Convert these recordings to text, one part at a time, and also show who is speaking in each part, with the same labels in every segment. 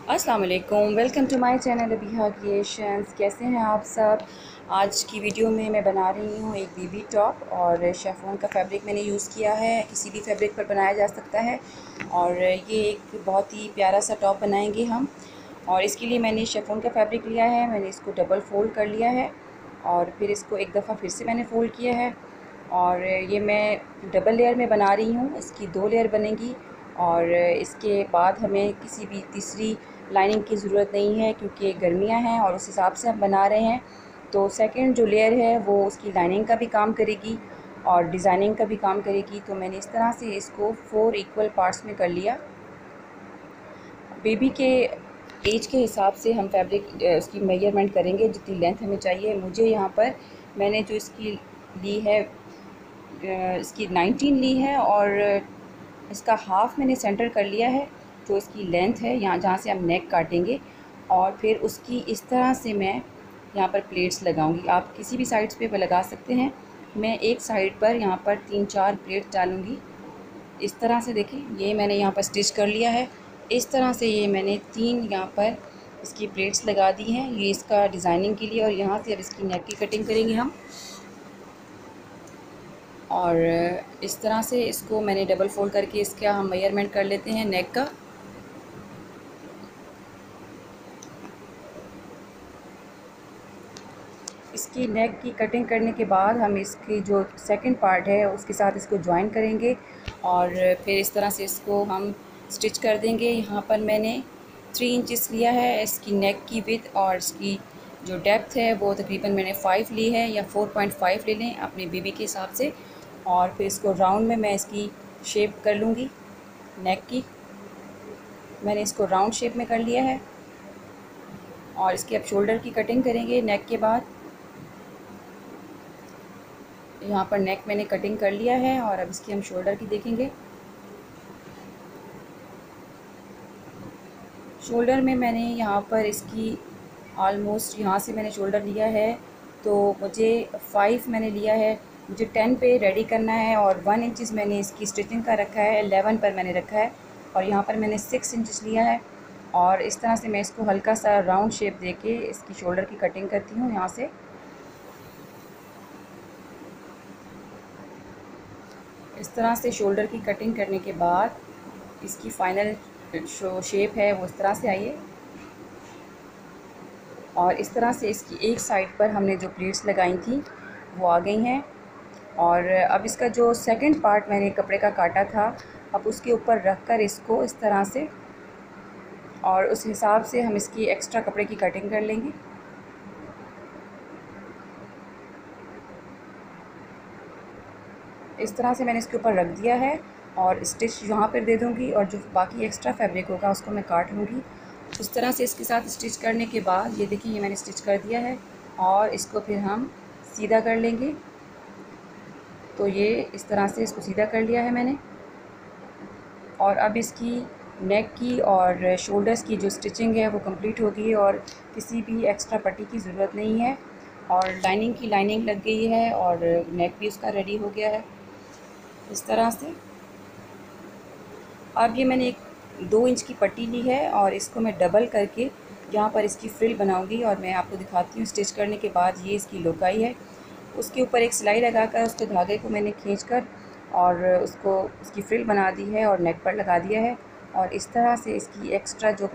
Speaker 1: अस्सलाम वालेकुम, welcome to my channel Abiha creations. कैसे हैं आप सब। आज की वीडियो में मैं बना रही हूँ एक बेबी टॉप और शेफॉन का फैब्रिक मैंने यूज़ किया है। किसी भी फैब्रिक पर बनाया जा सकता है और ये एक बहुत ही प्यारा सा टॉप बनाएंगे हम। और इसके लिए मैंने शेफॉन का फैब्रिक लिया है, मैंने इसको डबल फ़ोल्ड कर लिया है और फिर इसको एक दफ़ा फिर से मैंने फ़ोल्ड किया है। और ये मैं डबल लेयर में बना रही हूँ, इसकी 2 लेयर बनेगी। और इसके बाद हमें किसी भी तीसरी लाइनिंग की ज़रूरत नहीं है क्योंकि गर्मियाँ हैं और उस हिसाब से हम बना रहे हैं। तो सेकंड जो लेयर है वो उसकी लाइनिंग का भी काम करेगी और डिज़ाइनिंग का भी काम करेगी। तो मैंने इस तरह से इसको 4 इक्वल पार्ट्स में कर लिया। बेबी के एज के हिसाब से हम फैब्रिक उसकी मेजरमेंट करेंगे जितनी लेंथ हमें चाहिए। मुझे यहाँ पर मैंने जो इसकी ली है इसकी 19 ली है और इसका हाफ़ मैंने सेंटर कर लिया है। जो इसकी लेंथ है यहाँ जहाँ से हम नेक काटेंगे और फिर उसकी इस तरह से मैं यहाँ पर प्लेट्स लगाऊंगी। आप किसी भी साइड्स पे लगा सकते हैं। मैं एक साइड पर यहाँ पर 3-4 प्लेट डालूँगी इस तरह से। देखिए ये मैंने यहाँ पर स्टिच कर लिया है। इस तरह से ये मैंने 3 यहाँ पर इसकी प्लेट्स लगा दी हैं, ये इसका डिज़ाइनिंग के लिए। और यहाँ से अब इसकी नेक की कटिंग करेंगे हम। और इस तरह से इसको मैंने डबल फोल्ड करके इसका हम मेजरमेंट कर लेते हैं नेक का। इसकी नेक की कटिंग करने के बाद हम इसकी जो सेकंड पार्ट है उसके साथ इसको ज्वाइन करेंगे और फिर इस तरह से इसको हम स्टिच कर देंगे। यहाँ पर मैंने 3 इंचेस लिया है इसकी नेक की विड्थ और इसकी जो डेप्थ है वो तकरीबन मैंने 5 ली है या 4.5 ले लें अपने बेबी के हिसाब से। और फिर इसको राउंड में मैं इसकी शेप कर लूँगी नेक की। मैंने इसको राउंड शेप में कर लिया है और इसके अब शोल्डर की कटिंग करेंगे नेक के बाद। यहाँ पर नेक मैंने कटिंग कर लिया है और अब इसकी हम शोल्डर की देखेंगे। शोल्डर में मैंने यहाँ पर इसकी ऑलमोस्ट यहाँ से मैंने शोल्डर लिया है तो मुझे 5 मैंने लिया है। मुझे 10 पे रेडी करना है और 1 इंचज़ मैंने इसकी स्टिचिंग का रखा है, 11 पर मैंने रखा है और यहाँ पर मैंने 6 इंचज़ लिया है। और इस तरह से मैं इसको हल्का सा राउंड शेप देके इसकी शोल्डर की कटिंग करती हूँ। यहाँ से इस तरह से शोल्डर की कटिंग करने के बाद इसकी फ़ाइनल जो शेप है वो इस तरह से आई है। और इस तरह से इसकी एक साइड पर हमने जो प्लेट्स लगाई थी वो आ गई हैं। और अब इसका जो सेकंड पार्ट मैंने कपड़े का काटा था अब उसके ऊपर रख कर इसको इस तरह से और उस हिसाब से हम इसकी एक्स्ट्रा कपड़े की कटिंग कर लेंगे। इस तरह से मैंने इसके ऊपर रख दिया है और स्टिच यहाँ पर दे दूँगी और जो बाकी एक्स्ट्रा फैब्रिक होगा उसको मैं काट लूँगी। इस तरह से इसके साथ स्टिच करने के बाद ये देखिए ये मैंने स्टिच कर दिया है और इसको फिर हम सीधा कर लेंगे। तो ये इस तरह से इसको सीधा कर लिया है मैंने। और अब इसकी नेक की और शोल्डर्स की जो स्टिचिंग है वो कंप्लीट हो गई है और किसी भी एक्स्ट्रा पट्टी की ज़रूरत नहीं है और लाइनिंग की लाइनिंग लग गई है और नेक भी उसका रेडी हो गया है इस तरह से। अब ये मैंने एक 2 इंच की पट्टी ली है और इसको मैं डबल करके यहाँ पर इसकी फ्रिल बनाऊंगी और मैं आपको दिखाती हूँ स्टिच करने के बाद। ये इसकी लोकाई है, उसके ऊपर एक सिलाई लगाकर उसके धागे को मैंने खींचकर और उसको उसकी फ्रिल बना दी है और नेक पर लगा दिया है। और इस तरह से इसकी एक्स्ट्रा जो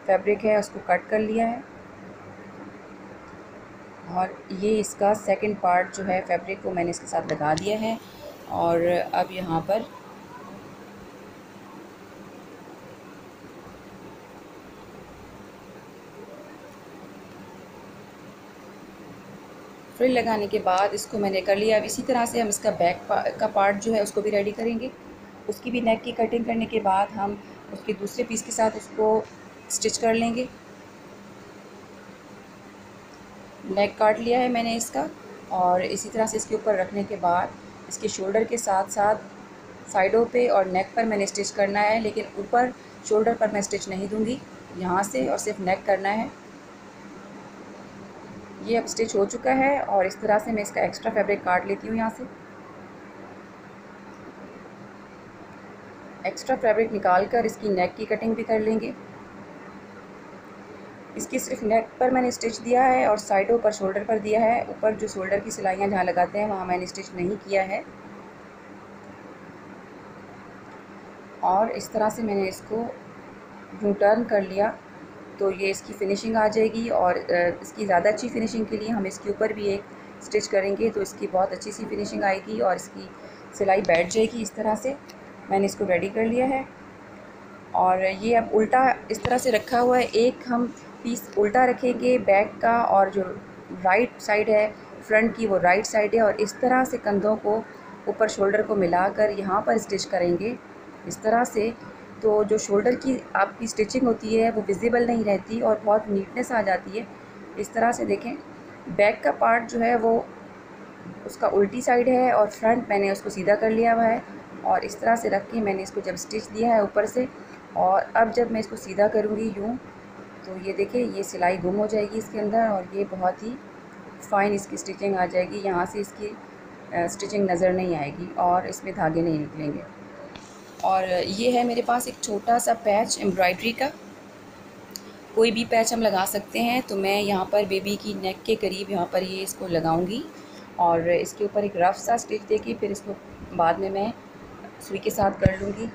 Speaker 1: फैब्रिक है उसको कट कर लिया है और ये इसका सेकंड पार्ट जो है फैब्रिक को मैंने इसके साथ लगा दिया है। और अब यहाँ पर फ्रिल लगाने के बाद इसको मैंने कर लिया। अब इसी तरह से हम इसका बैक का पार्ट जो है उसको भी रेडी करेंगे। उसकी भी नेक की कटिंग करने के बाद हम उसके दूसरे पीस के साथ उसको स्टिच कर लेंगे। नेक काट लिया है मैंने इसका और इसी तरह से इसके ऊपर रखने के बाद इसके शोल्डर के साथ साथ साइडों पे और नेक पर मैंने स्टिच करना है, लेकिन ऊपर शोल्डर पर मैं स्टिच नहीं दूंगी। यहाँ से और सिर्फ नेक करना है। ये अब स्टिच हो चुका है और इस तरह से मैं इसका एक्स्ट्रा फैब्रिक काट लेती हूँ। यहाँ से एक्स्ट्रा फैब्रिक निकाल कर इसकी नेक की कटिंग भी कर लेंगे। इसकी सिर्फ नेक पर मैंने स्टिच दिया है और साइडों पर शोल्डर पर दिया है। ऊपर जो शोल्डर की सिलाइयाँ जहाँ लगाते हैं वहाँ मैंने स्टिच नहीं किया है। और इस तरह से मैंने इसको यूँ टर्न कर लिया तो ये इसकी फ़िनिशिंग आ जाएगी। और इसकी ज़्यादा अच्छी फ़िनिशिंग के लिए हम इसके ऊपर भी एक स्टिच करेंगे तो इसकी बहुत अच्छी सी फ़िनिशिंग आएगी और इसकी सिलाई बैठ जाएगी। इस तरह से मैंने इसको रेडी कर लिया है। और ये अब उल्टा इस तरह से रखा हुआ है, एक हम पीस उल्टा रखेंगे बैक का, और जो राइट साइड है फ्रंट की वो राइट साइड है। और इस तरह से कंधों को ऊपर शोल्डर को मिलाकर यहाँ पर स्टिच करेंगे इस तरह से। तो जो शोल्डर की आपकी स्टिचिंग होती है वो विजिबल नहीं रहती और बहुत नीटनेस आ जाती है। इस तरह से देखें, बैक का पार्ट जो है वो उसका उल्टी साइड है और फ्रंट मैंने उसको सीधा कर लिया हुआ है। और इस तरह से रख के मैंने इसको जब स्टिच दिया है ऊपर से, और अब जब मैं इसको सीधा करूँगी यूँ, तो ये देखिए ये सिलाई गुम हो जाएगी इसके अंदर और ये बहुत ही फ़ाइन इसकी स्टिचिंग आ जाएगी। यहाँ से इसकी स्टिचिंग नज़र नहीं आएगी और इसमें धागे नहीं निकलेंगे। और ये है मेरे पास एक छोटा सा पैच एम्ब्रॉयडरी का, कोई भी पैच हम लगा सकते हैं। तो मैं यहाँ पर बेबी की नेक के करीब यहाँ पर ये इसको लगाऊंगी और इसके ऊपर एक रफ़ सा स्टिच देके फिर इसको बाद में मैं सुई के साथ कर लूँगी।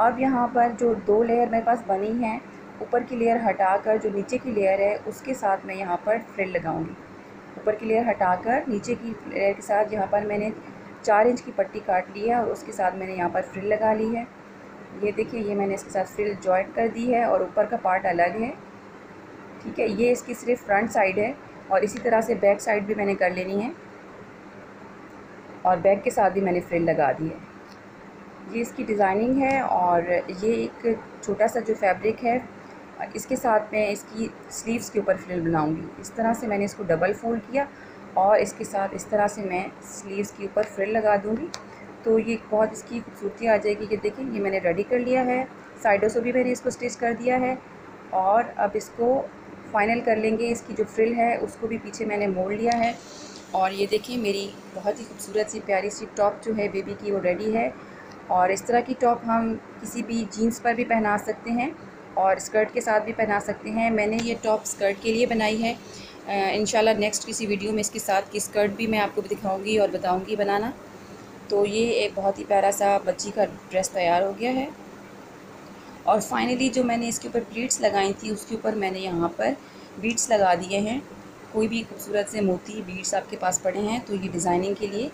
Speaker 1: अब यहाँ पर जो 2 लेयर मेरे पास बनी हैं, ऊपर की लेयर हटाकर जो नीचे की लेयर है उसके साथ मैं यहाँ पर फ्रिल लगाऊंगी। ऊपर की लेयर हटाकर नीचे की लेयर के साथ यहाँ पर मैंने 4 इंच की पट्टी काट ली है और उसके साथ मैंने यहाँ पर फ्रिल लगा ली है। ये देखिए ये मैंने इसके साथ फ्रिल जॉइंट कर दी है और ऊपर का पार्ट अलग है, ठीक है। ये इसकी सिर्फ फ्रंट साइड है और इसी तरह से बैक साइड भी मैंने कर लेनी है और बैक के साथ भी मैंने फ्रिल लगा दी है। ये इसकी डिज़ाइनिंग है और ये एक छोटा सा जो फैब्रिक है इसके साथ मैं इसकी स्लीव्स के ऊपर फ्रिल बनाऊंगी। इस तरह से मैंने इसको डबल फोल्ड किया और इसके साथ इस तरह से मैं स्लीव्स के ऊपर फ्रिल लगा दूंगी तो ये बहुत इसकी खूबसूरती आ जाएगी। कि देखिए ये मैंने रेडी कर लिया है, साइडों से भी मैंने इसको स्टिच कर दिया है और अब इसको फाइनल कर लेंगे। इसकी जो फ्रिल है उसको भी पीछे मैंने मोड़ लिया है और ये देखिए मेरी बहुत ही खूबसूरत सी प्यारी सी टॉप जो है बेबी की वो रेडी है। और इस तरह की टॉप हम किसी भी जीन्स पर भी पहना सकते हैं और स्कर्ट के साथ भी पहना सकते हैं। मैंने ये टॉप स्कर्ट के लिए बनाई है। इंशाल्लाह नेक्स्ट किसी वीडियो में इसके साथ की स्कर्ट भी मैं आपको दिखाऊंगी और बताऊंगी बनाना। तो ये एक बहुत ही प्यारा सा बच्ची का ड्रेस तैयार हो गया है। और फाइनली जो मैंने इसके ऊपर प्लीट्स लगाई थी उसके ऊपर मैंने यहाँ पर बीड्स लगा दिए हैं। कोई भी खूबसूरत से मोती बीड्स आपके पास पड़े हैं तो ये डिज़ाइनिंग के लिए।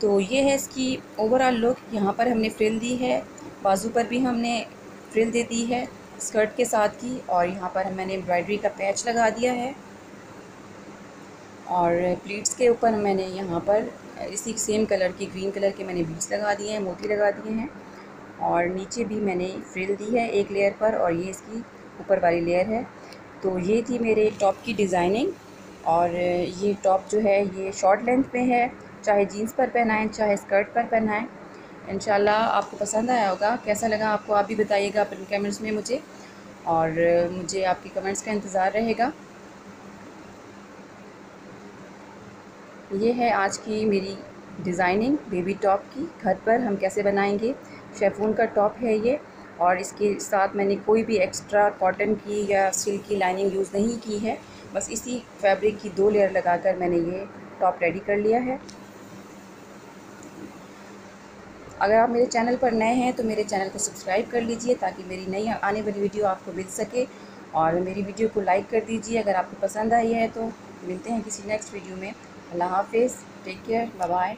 Speaker 1: तो ये है इसकी ओवरऑल लुक। यहाँ पर हमने फ्रिल दी है, बाजू पर भी हमने फ्रिल दे दी है स्कर्ट के साथ की, और यहाँ पर मैंने एम्ब्रॉयडरी का पैच लगा दिया है और प्लीट्स के ऊपर मैंने यहाँ पर इसी सेम कलर की ग्रीन कलर के मैंने बीड्स लगा दिए हैं, मोती लगा दिए हैं। और नीचे भी मैंने फ्रिल दी है एक लेयर पर और ये इसकी ऊपर वाली लेयर है। तो ये थी मेरे टॉप की डिज़ाइनिंग। और ये टॉप जो है ये शॉर्ट लेंथ में है, चाहे जीन्स पर पहनाएं चाहे स्कर्ट पर पहनाएं। इंशाल्लाह आपको पसंद आया होगा। कैसा लगा आपको आप भी बताइएगा अपने कमेंट्स में मुझे, और मुझे आपके कमेंट्स का इंतज़ार रहेगा। ये है आज की मेरी डिज़ाइनिंग बेबी टॉप की, घर पर हम कैसे बनाएंगे। शेफून का टॉप है ये और इसके साथ मैंने कोई भी एक्स्ट्रा कॉटन की या सिल्क की लाइनिंग यूज़ नहीं की है, बस इसी फैब्रिक की 2 लेयर लगाकर मैंने ये टॉप रेडी कर लिया है। अगर आप मेरे चैनल पर नए हैं तो मेरे चैनल को सब्सक्राइब कर लीजिए ताकि मेरी नई आने वाली वीडियो आपको मिल सके, और मेरी वीडियो को लाइक कर दीजिए अगर आपको पसंद आई है। तो मिलते हैं किसी नेक्स्ट वीडियो में। अल्लाह हाफिज़, टेक केयर, बाय बाय।